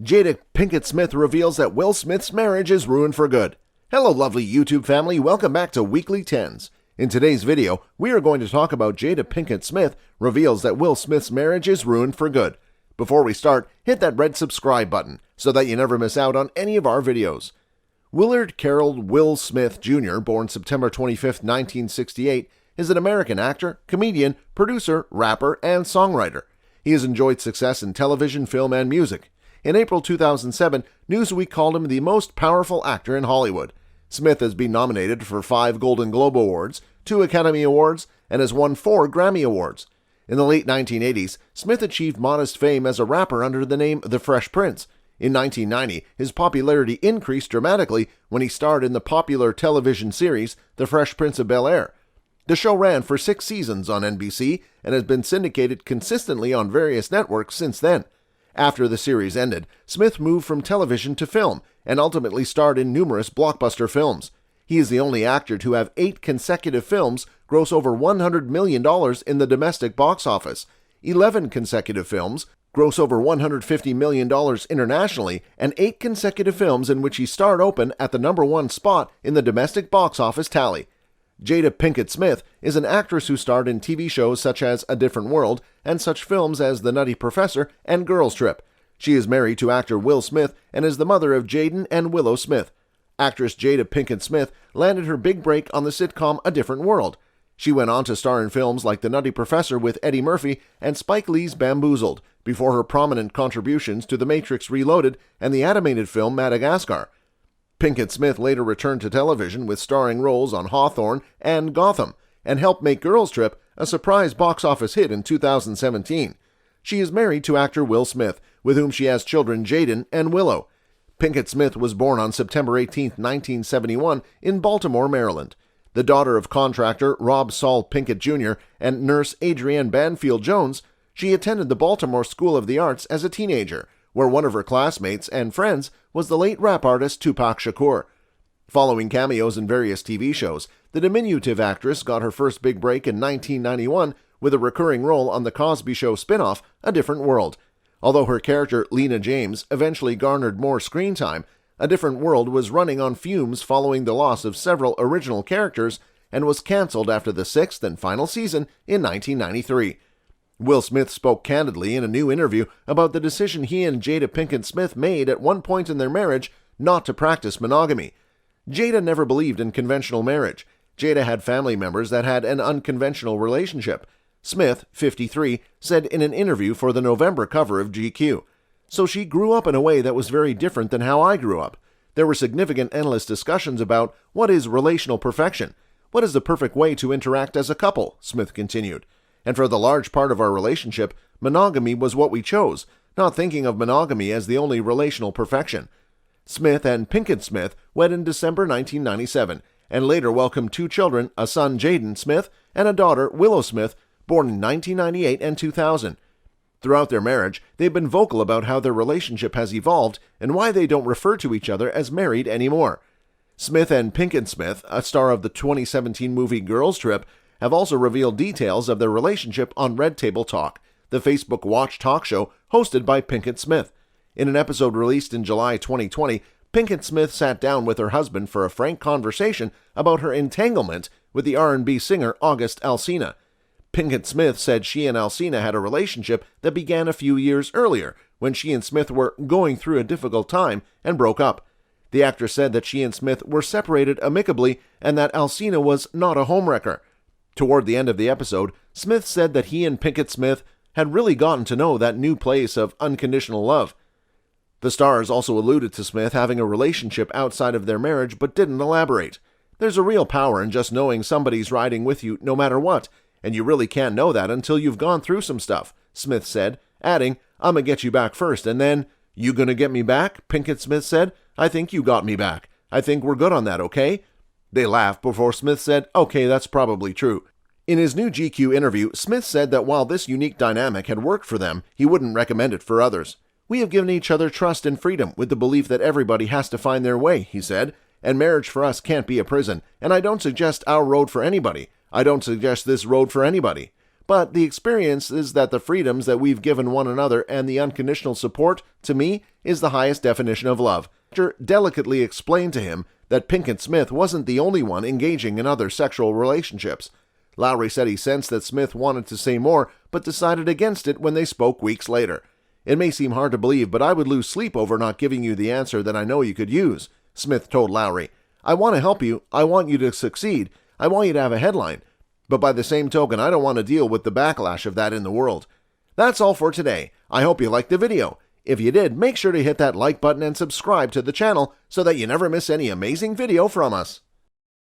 Jada Pinkett Smith reveals that Will Smith's marriage is ruined for good. Hello lovely YouTube family, welcome back to Weekly 10s. In today's video, we are going to talk about Jada Pinkett Smith reveals that Will Smith's marriage is ruined for good. Before we start, hit that red subscribe button so that you never miss out on any of our videos. Willard Carroll Will Smith Jr., born September 25, 1968, is an American actor, comedian, producer, rapper, and songwriter. He has enjoyed success in television, film, and music. In April 2007, Newsweek called him the most powerful actor in Hollywood. Smith has been nominated for 5 Golden Globe Awards, 2 Academy Awards, and has won 4 Grammy Awards. In the late 1980s, Smith achieved modest fame as a rapper under the name The Fresh Prince. In 1990, his popularity increased dramatically when he starred in the popular television series The Fresh Prince of Bel-Air. The show ran for 6 seasons on NBC and has been syndicated consistently on various networks since then. After the series ended, Smith moved from television to film and ultimately starred in numerous blockbuster films. He is the only actor to have 8 consecutive films gross over $100 million in the domestic box office, 11 consecutive films gross over $150 million internationally, and 8 consecutive films in which he starred open at the #1 spot in the domestic box office tally. Jada Pinkett Smith is an actress who starred in TV shows such as A Different World and such films as The Nutty Professor and Girls Trip. She is married to actor Will Smith and is the mother of Jaden and Willow Smith. Actress Jada Pinkett Smith landed her big break on the sitcom A Different World. She went on to star in films like The Nutty Professor with Eddie Murphy and Spike Lee's Bamboozled, before her prominent contributions to The Matrix Reloaded and the animated film Madagascar. Pinkett Smith later returned to television with starring roles on Hawthorne and Gotham, and helped make Girls Trip a surprise box office hit in 2017. She is married to actor Will Smith, with whom she has children Jaden and Willow. Pinkett Smith was born on September 18, 1971, in Baltimore, Maryland. The daughter of contractor Rob Saul Pinkett Jr. and nurse Adrienne Banfield Jones, she attended the Baltimore School of the Arts as a teenager, where one of her classmates and friends was the late rap artist Tupac Shakur. Following cameos in various TV shows, the diminutive actress got her first big break in 1991 with a recurring role on The Cosby Show spin-off, A Different World. Although her character, Lena James, eventually garnered more screen time, A Different World was running on fumes following the loss of several original characters and was canceled after the 6th and final season in 1993. Will Smith spoke candidly in a new interview about the decision he and Jada Pinkett Smith made at one point in their marriage not to practice monogamy. Jada never believed in conventional marriage. Jada had family members that had an unconventional relationship. Smith, 53, said in an interview for the November cover of GQ. So she grew up in a way that was very different than how I grew up. There were significant endless discussions about what is relational perfection. What is the perfect way to interact as a couple, Smith continued. And for the large part of our relationship, monogamy was what we chose, not thinking of monogamy as the only relational perfection. Smith and Pinkett Smith wed in December 1997, and later welcomed 2 children, a son Jaden Smith and a daughter Willow Smith, born in 1998 and 2000. Throughout their marriage, they've been vocal about how their relationship has evolved and why they don't refer to each other as married anymore. Smith and Pinkett Smith, a star of the 2017 movie Girls Trip, have also revealed details of their relationship on Red Table Talk, the Facebook Watch talk show hosted by Pinkett Smith. In an episode released in July 2020, Pinkett Smith sat down with her husband for a frank conversation about her entanglement with the R&B singer August Alsina. Pinkett Smith said she and Alsina had a relationship that began a few years earlier, when she and Smith were going through a difficult time and broke up. The actress said that she and Smith were separated amicably and that Alsina was not a homewrecker. Toward the end of the episode, Smith said that he and Pinkett Smith had really gotten to know that new place of unconditional love. The stars also alluded to Smith having a relationship outside of their marriage but didn't elaborate. There's a real power in just knowing somebody's riding with you no matter what, and you really can't know that until you've gone through some stuff, Smith said, adding, "I'ma get you back first, and then, you gonna get me back?" Pinkett Smith said, "I think you got me back. I think we're good on that, okay?" They laughed before Smith said, "Okay, that's probably true." In his new GQ interview, Smith said that while this unique dynamic had worked for them, he wouldn't recommend it for others. "We have given each other trust and freedom with the belief that everybody has to find their way," he said, "and marriage for us can't be a prison, and I don't suggest our road for anybody. I don't suggest this road for anybody. but the experience is that the freedoms that we've given one another and the unconditional support, to me, is the highest definition of love. Doctor delicately explained to him that Pinkett Smith wasn't the only one engaging in other sexual relationships. Lowry said he sensed that Smith wanted to say more, but decided against it when they spoke weeks later. It may seem hard to believe, but I would lose sleep over not giving you the answer that I know you could use, Smith told Lowry. I want to help you. I want you to succeed. I want you to have a headline. But by the same token, I don't want to deal with the backlash of that in the world. That's all for today. I hope you liked the video. If you did, make sure to hit that like button and subscribe to the channel so that you never miss any amazing video from us.